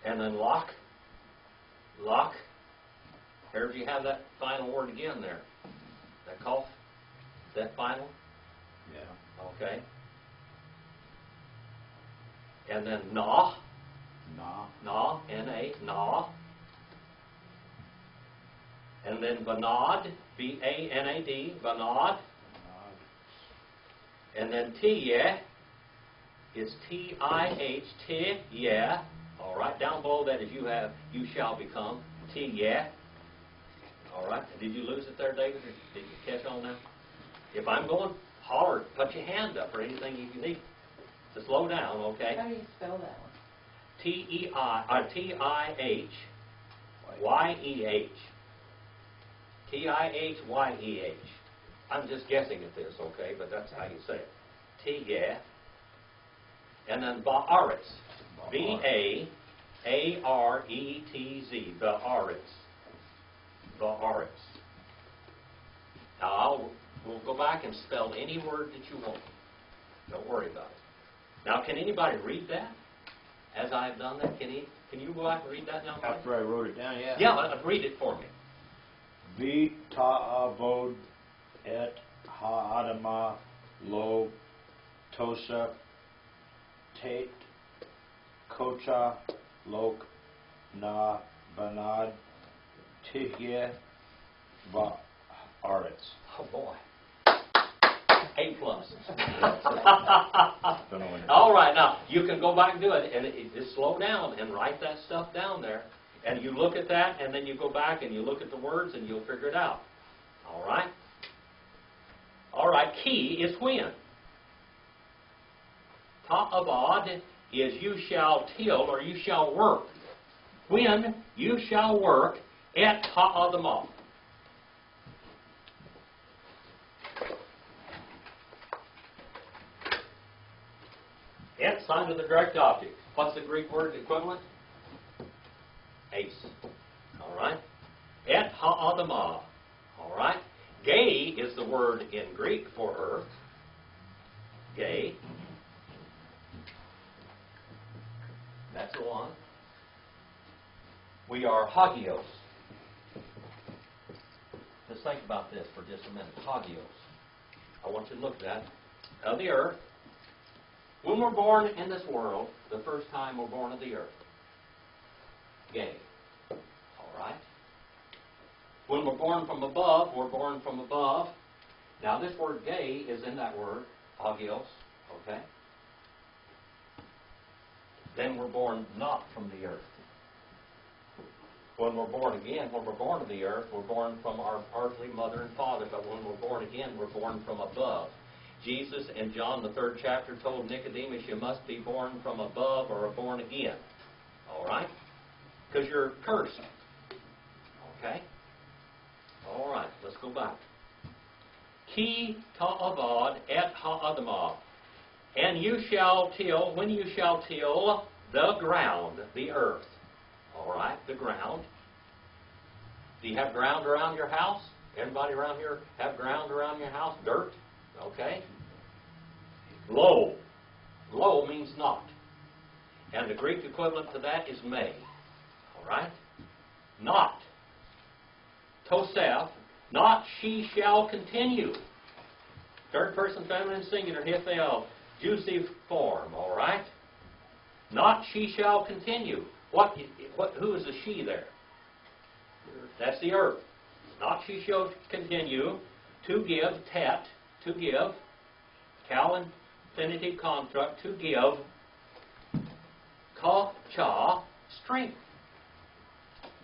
And then lock. Lock. Heard you have that final word again there. That cough. Is that final? Yeah. Okay. And then nah. Nah. N-A. Nah. And then Vanad. V-A-N-A-D. Vanad. And then T-yeah. It's T-I-H. T-yeah. All right. Down below that is you shall become. T-yeah. All right. Did you lose it there, David? Or did you catch on now? If I'm going, holler. Put your hand up or anything you need. To slow down, okay? How do you spell that one? T-I-H-Y-E-H. T-I-H-Y-E-H. I'm just guessing at this, okay? But that's how you say it. T-yeah. And then Ba'aretz. B-A-A-R-E-T-Z. Ba'aretz. Ba'aretz. Now, we'll go back and spell any word that you want. Don't worry about it. Now, can anybody read that? As I've done that, can Can you go back and read that now? Mike? After I wrote it down, yeah. Yeah, read it for me. Vi ta'avod et ha'adama lo tosa tate kocha lok na banad tihye va'aretz. Oh boy. A+. Don't know when it- All right, now you can go back and do it, and just slow down and write that stuff down there, and you look at that, and then you go back and you look at the words, and you'll figure it out. All right. All right. Key is when. Ta'avad is you shall till or you shall work. When you shall work at ha'adamah. Et, sign of the direct object. What's the Greek word equivalent? Ace. All right. Et ha'adamah. All right. Gay is the word in Greek for earth. Gay. That's the one. We are hagios. Let's think about this for just a minute. Hagios. I want you to look at that. Of the earth. When we're born in this world, the first time we're born of the earth. Gay. All right. When we're born from above, we're born from above. Now this word gay is in that word, hagios. Okay. Then we're born not from the earth. When we're born again, when we're born of the earth, we're born from our earthly mother and father. But when we're born again, we're born from above. Jesus in John the 3rd chapter told Nicodemus, you must be born from above or born again. All right? Because you're cursed. Okay? All right, let's go back. Ki ta'avad et ha'adamah. And you shall till, when you shall till the ground, the earth. All right, the ground. Do you have ground around your house? Everybody around here have ground around your house? Dirt? Okay. Lo. Lo means not. And the Greek equivalent to that is may. All right? Not. Tosef. Not she shall continue. Third person feminine singular. Hifel. Juicy form. All right? Not she shall continue. Who is the she there? That's the earth. Not she shall continue to give, tet, to give, cal infinitive construct, to give, ka, cha, strength.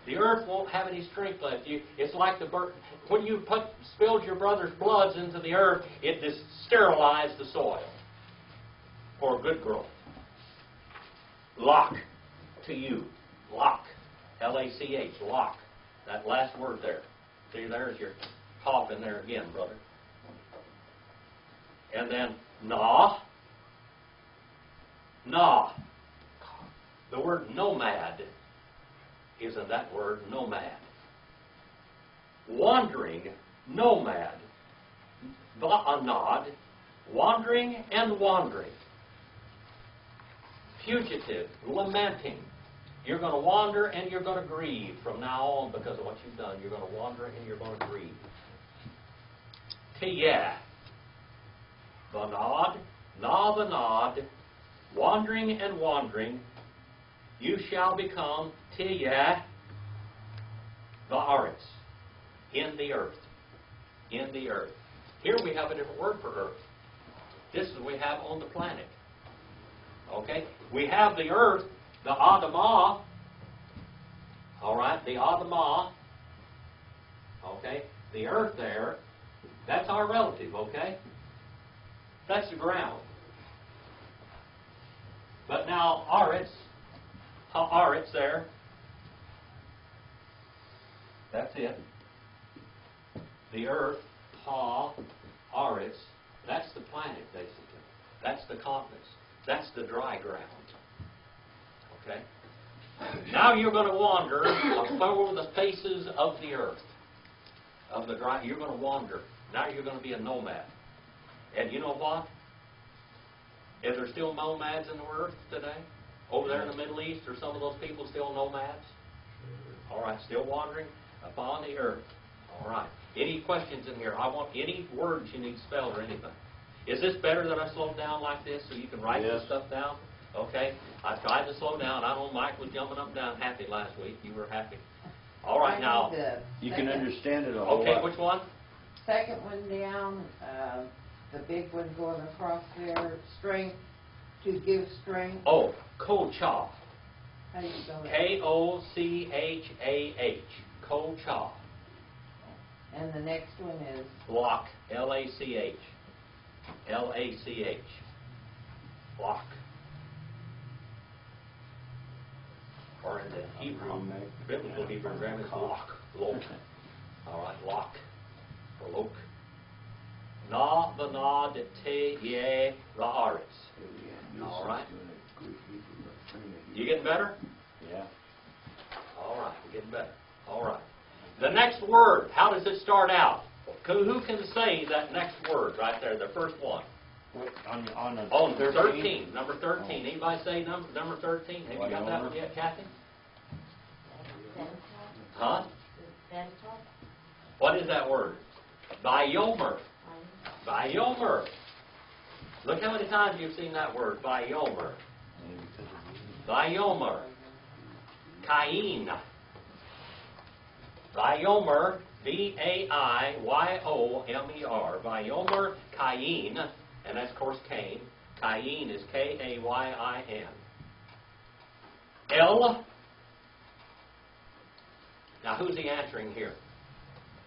The earth won't have any strength left. It's like the bird. When you spilled your brother's bloods into the earth, it just sterilized the soil for good growth. Lock to you. Lock. L-A-C-H. Lock. That last word there. See, there's your cough in there again, brother. And then, nah. Nah. The word nomad is in that word, nomad. Wandering, nomad. Ba'anad, wandering and wandering. Fugitive, lamenting. You're going to wander and you're going to grieve from now on because of what you've done. You're going to wander and you're going to grieve. Tiyah. Vanad, na vanad, wandering and wandering, you shall become tiyah va'aretz, in the earth. In the earth. Here we have a different word for earth. This is what we have on the planet. Okay? We have the earth, the Adamah. All right? The Adamah. Okay? The earth there, that's our relative, okay? That's the ground. But now, Aretz, Ha'aretz there, that's it. The earth, Ha'aretz, that's the planet, basically. That's the continents. That's the dry ground. Okay? Now you're going to wander over the faces of the earth. Of the dry, you're going to wander. Now you're going to be a nomad. And you know what? Is there still nomads in the earth today? Over there in the Middle East, are some of those people still nomads? All right, still wandering upon the earth. All right. Any questions in here? I want any words you need spelled or anything. Is this better that I slow down like this so you can write this stuff down? Okay. I tried to slow down. I know Mike was jumping up and down happy last week. You were happy. All right, now. You can understand it a whole lot. Okay, which one? Second one down, the big one going across there, strength, to give strength. Oh, Kochah. How do you spell that? K-O-C-H-A-H. Kochah. And the next one is? Lock. L-A-C-H. L-A-C-H. Lock. Or in the Hebrew, biblical Hebrew grammar is lock. Lok. All right, lock. Or lok. Na, the na, de te, ye, la'aretz. All right. You getting better? Yeah. All right, we're getting better. All right. The next word, how does it start out? Who can say that next word right there, the first one? On 13. Number 13. Anybody say number 13? Have you got that one yet, Kathy? Huh? What is that word? Vayomer. Vayomer. Look how many times you've seen that word, Vayomer. Vayomer. Cain. Vayomer, V-A-I-Y-O-M-E-R. Vayomer Cain, and that's of course Cain. Cain is K-A-Y-I-N. El. Now who's he answering here?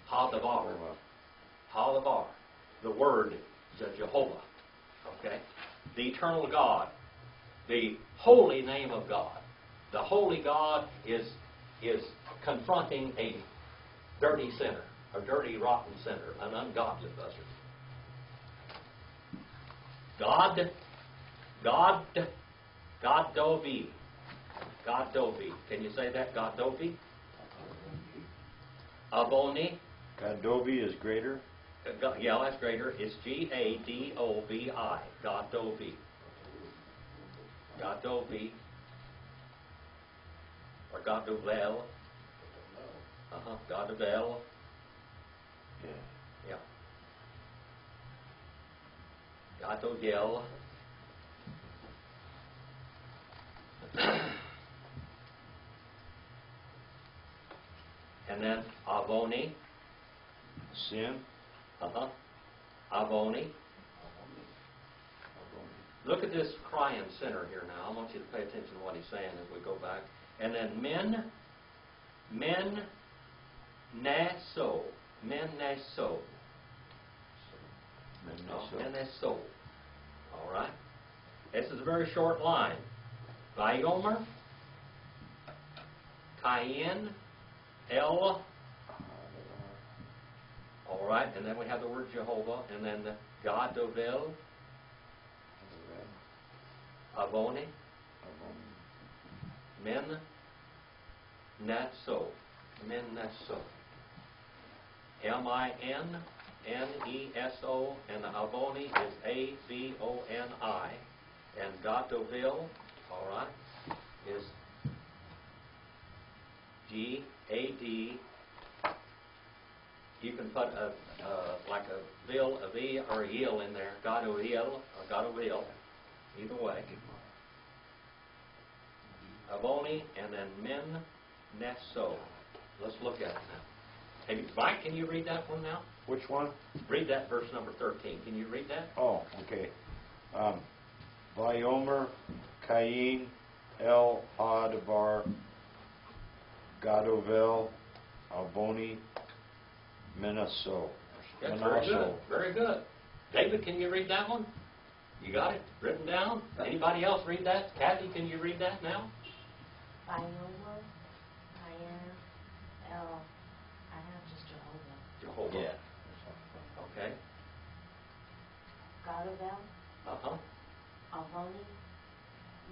Ha-davar. Ha-davar. The word, the Jehovah. Okay? The eternal God. The holy name of God. The holy God is confronting a dirty sinner, a dirty, rotten sinner, an ungodly buzzard. God-dovi. God-dovi. Can you say that? God-dovi? Avoni. God-dovi is greater? Yeah, that's greater. It's G-A-D-O-V-I. God-dovi. God-dovi. Or God-dovel. God-dovel. Yeah. God-dogel. And then Avoni. Sin. Avoni. Look at this crying sinner here now. I want you to pay attention to what he's saying as we go back. And then Meneso. All right. This is a very short line. Vayomer, Cain, El. All right, and then we have the word Jehovah, and then the God Dovel, Avoni, Men, Neso, M-I-N-N-E-S-O, and the Avoni is A-V-O-N-I, and God Dovel, all right, is G-A-D. You can put like a vil, a V, or a yil in there. Godovil, or Godovil, either way. Avoni, and then Men Neso. Let's look at it now. Hey, Mike, can you read that one now? Which one? Read that verse number 13. Can you read that? Oh, okay. Vayomer, Cain, El, Ha-davar, Gadovel, Avoni, Menaso. That's very good. Very good. David, can you read that one? You got it written down? Anybody else read that? Kathy, can you read that now? Iowa, L. I have just Jehovah. Jehovah. Yeah. Okay. Godavel, Uh-huh. Avoni,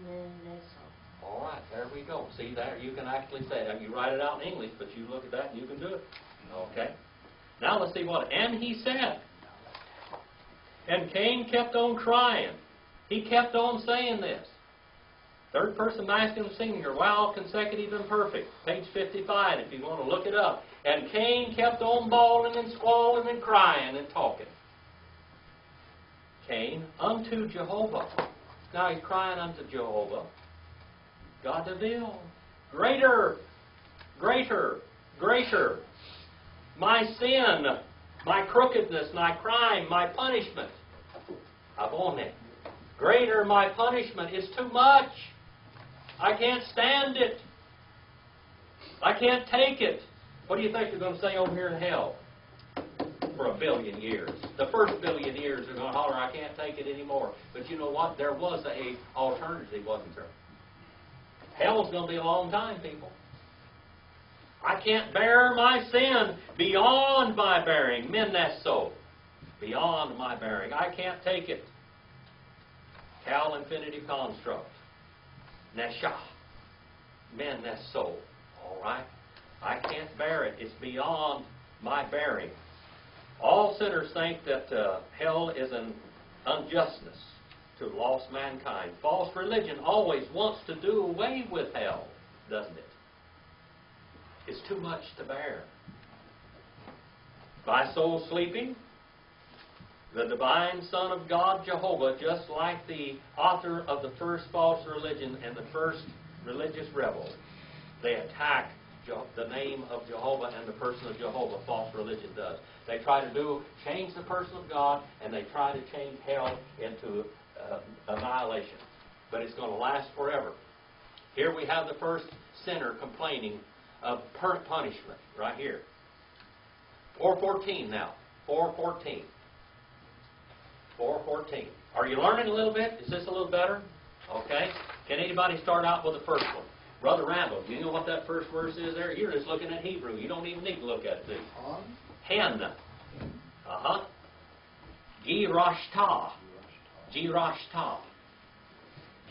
Meneso. All right, there we go. See there, you can actually say it. You write it out in English, but you look at that and you can do it. Okay. Now let's see what. And he said. And Cain kept on crying. He kept on saying this. Third person masculine singular, while consecutive and perfect. Page 55 if you want to look it up. And Cain kept on bawling and squalling and crying and talking. Cain unto Jehovah. Now he's crying unto Jehovah. God revealed. Greater, greater, greater. My sin, my crookedness, my crime, my punishment. Abone. Greater my punishment is too much. I can't stand it. I can't take it. What do you think they're going to say over here in hell? For 1 billion years. The first 1 billion years they're going to holler, I can't take it anymore. But you know what? There was a alternative, wasn't there? Hell's going to be a long time, people. I can't bear my sin beyond my bearing. Minneso. Beyond my bearing. I can't take it. Cal infinitive construct. Nesha. Minneso. All right? I can't bear it. It's beyond my bearing. All sinners think that hell is an unjustness to lost mankind. False religion always wants to do away with hell, doesn't it? It's too much to bear. By soul sleeping, the divine Son of God, Jehovah, just like the author of the first false religion and the first religious rebel, they attack the name of Jehovah and the person of Jehovah. False religion does. They try to change the person of God, and they try to change hell into annihilation. But it's going to last forever. Here we have the first sinner complaining of punishment, right here. 4:14 now. 4:14. 4:14. Are you learning a little bit? Is this a little better? Okay. Can anybody start out with the first one? Brother Rambo, do you know what that first verse is there? You're just looking at Hebrew. You don't even need to look at it, do you? Hen. Uh-huh. Girashta. Girashta.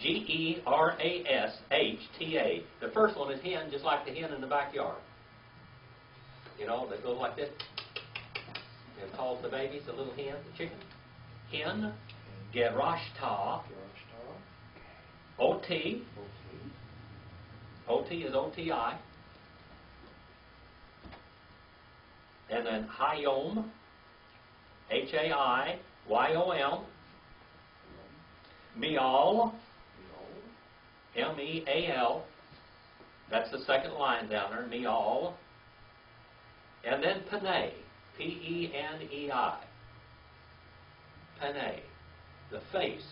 Gerashta. The first one is hen, just like the hen in the backyard. You know, they go like this. It calls the babies, the little hen, the chicken. Hen. Gerashta. O-T. O-T is O-T-I. And then Hayom. H-A-I-Y-O-M. Meal. M-E-A-L. That's the second line down there. Meal. And then Panei. P-E-N-E-I. Panei. The face.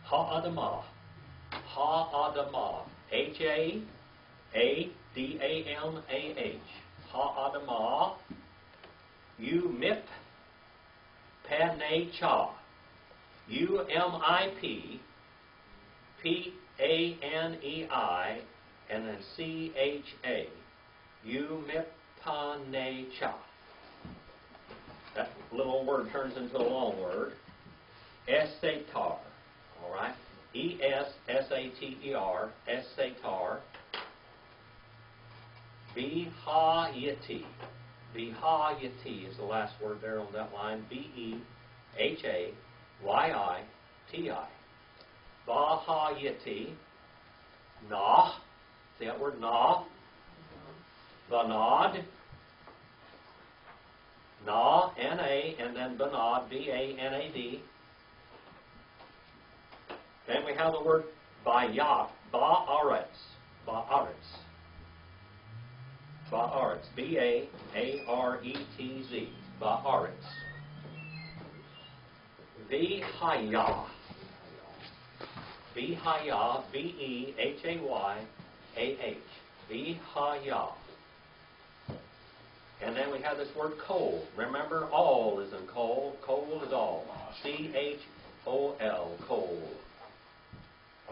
Ha-Adamah. Ha-Adamah. H-A-A-D-A-M-A-H. Ha-Adamah. U-Mip. Panei-Cha. U-M-I-P. P-A-N-E-I. And then C-H-A. U-Mip-Panei-Cha. That little word turns into a long word. Es-Satar. All right? E-S-S-A-T-E-R. Es-Satar. Bihayati. Bihayati is the last word there on that line. B-E-H-A-Y-I-T-I. Bahayati. Nah. See that word? Nah. Banad. Nah, N-A, and then Banad, B-A-N-A-D. Then we have the word Bayat, Ba'aretz. Ba'aretz. Ba'aretz. B-A-A-R-E-T-Z. Ba'aretz. Vihaya. Vihaya. V-E-H-A-Y-A-H. Vihaya. And then we have this word coal. Remember, all is in coal. Coal is all. C-H-O-L. Coal.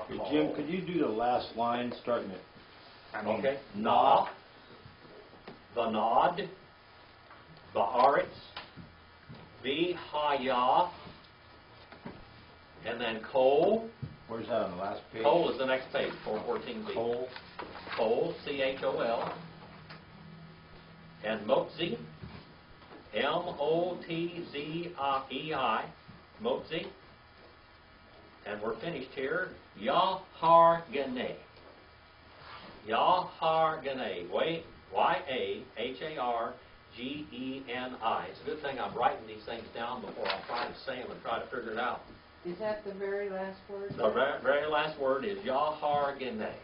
Hey, Jim, could you do the last line starting at, okay. Na, Vanad, Ba'aretz, Vihaya, and then Coal. Where's that on the last page? Coal is the next page, 414b. Coal. Coal, C-H-O-L. And Motzi, M-O-T-Z-E-I, Motzi. and we're finished here. Yahargene. Yahargene. Y-A-H-A-R-G-E-N-I. It's a good thing I'm writing these things down before I try to say them and try to figure it out. Is that the very last word? The very last word is Yahargene.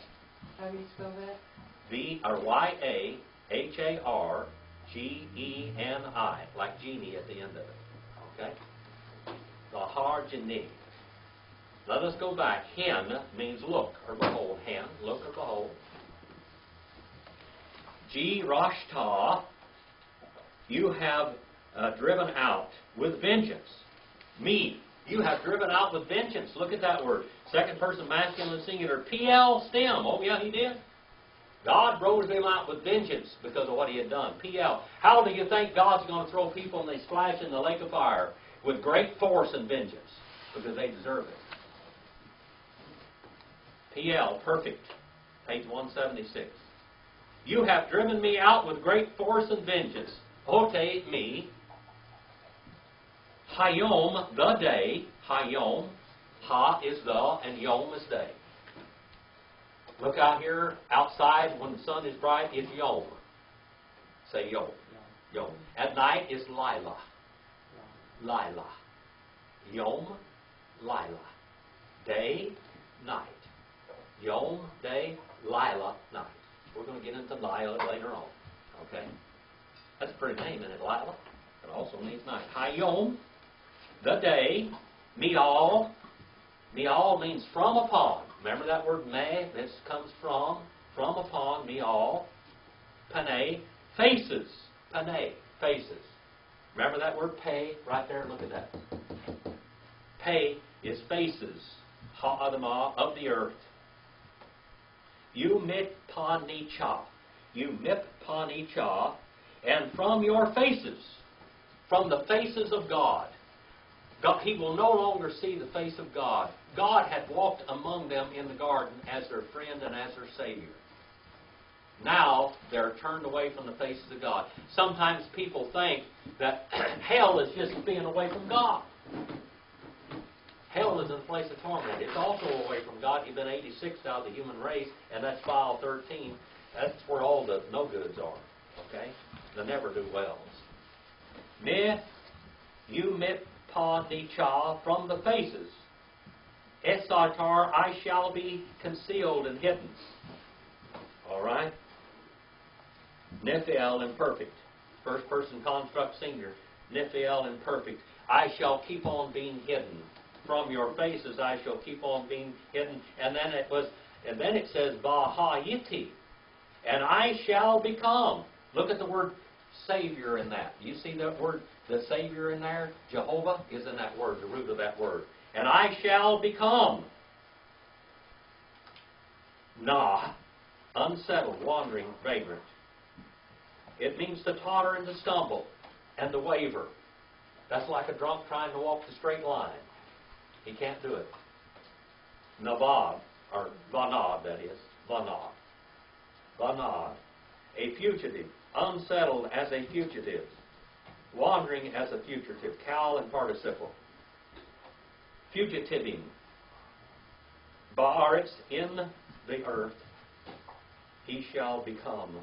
How do you spell that? Y-A-H-A-R-G-E-N-I, like genie at the end of it. Okay? Yahargene. Let us go back. Hen means look or behold. Hen, look or behold. G-Rashta, you have driven out with vengeance. Me, you have driven out with vengeance. Look at that word. Second person masculine singular. PL stem. Oh, yeah, he did. God drove him out with vengeance because of what he had done. PL. How do you think God's going to throw people and they splash in the lake of fire? With great force and vengeance. Because they deserve it. PL, perfect. Page 176. You have driven me out with great force and vengeance. Ote me. Hayom, the day. Hayom. Ha is the, and Yom is day. Look out here, outside, when the sun is bright, it's Yom. Say Yom. Yom. At night, it's Lila. Lila. Yom, Lila. Day, night. Yom, day, Lila, night. We're going to get into Lila later on. Okay? That's a pretty name, isn't it, Lila? It also means night. Hayom, the day. Me'al. Me'al means from upon. Remember that word me? This comes from upon, me'al. Panay, faces. Panay, faces. Remember that word pay? Right there, look at that. Pay is faces. Ha'adamah, of the earth. You mitpanicha. You mitpanicha. And from your faces, from the faces of God, he will no longer see the face of God. God had walked among them in the garden as their friend and as their Savior. Now they're turned away from the faces of God. Sometimes people think that hell is just being away from God. Hell is a place of torment. It's also away from God. You've been 86 out of the human race, and that's file 13. That's where all the no-goods are. Okay? The never-do-wells. Me, you mit pa nicha, from the faces. Esatar, I shall be concealed and hidden. All right? Nephiel, imperfect. First person construct singular. Nephiel, imperfect. I shall keep on being hidden. From your faces I shall keep on being hidden. And then it says Bahayiti. And I shall become. Look at the word Savior in that. You see that word, the Savior in there? Jehovah is in that word, the root of that word. And I shall become. Nah, unsettled, wandering, vagrant. It means to totter and to stumble and to waver. That's like a drunk trying to walk the straight line. He can't do it. Navad, or Vanad, that is. Vanad. Vanad. A fugitive. Unsettled as a fugitive. Wandering as a fugitive. Cal and participle. Fugitiving. Baaretz, in the earth. He shall become.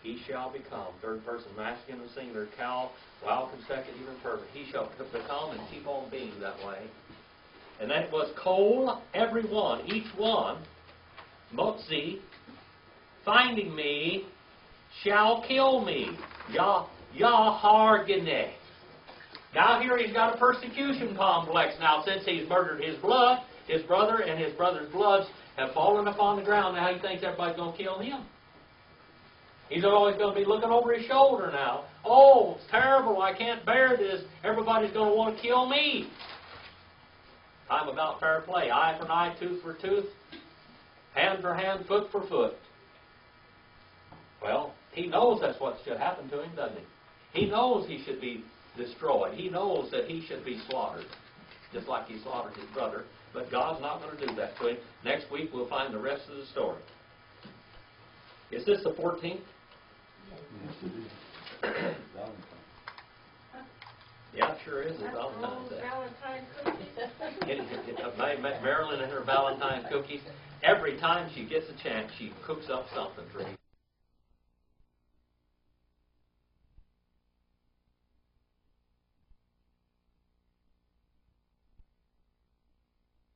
He shall become. Third person masculine and singular. Cal, while consecutive and perfect. He shall become and keep on being that way. And then it was Kol, every one, each one, Motzi, finding me, shall kill me. Yahargene. Now here he's got a persecution complex. Now since he's murdered his brother, and his brother's bloods have fallen upon the ground, now he thinks everybody's going to kill him. He's always going to be looking over his shoulder now. Oh, it's terrible. I can't bear this. Everybody's going to want to kill me. I'm about fair play. Eye for eye, tooth for tooth, hand for hand, foot for foot. Well, he knows that's what should happen to him, doesn't he? He knows he should be destroyed. He knows that he should be slaughtered, just like he slaughtered his brother. But God's not going to do that to him. Next week we'll find the rest of the story. Is this the 14th? Yes, it is. Yeah, it sure is. It's Valentine's Day. Valentine cookies. Marilyn and her Valentine cookies. Every time she gets a chance, she cooks up something for me.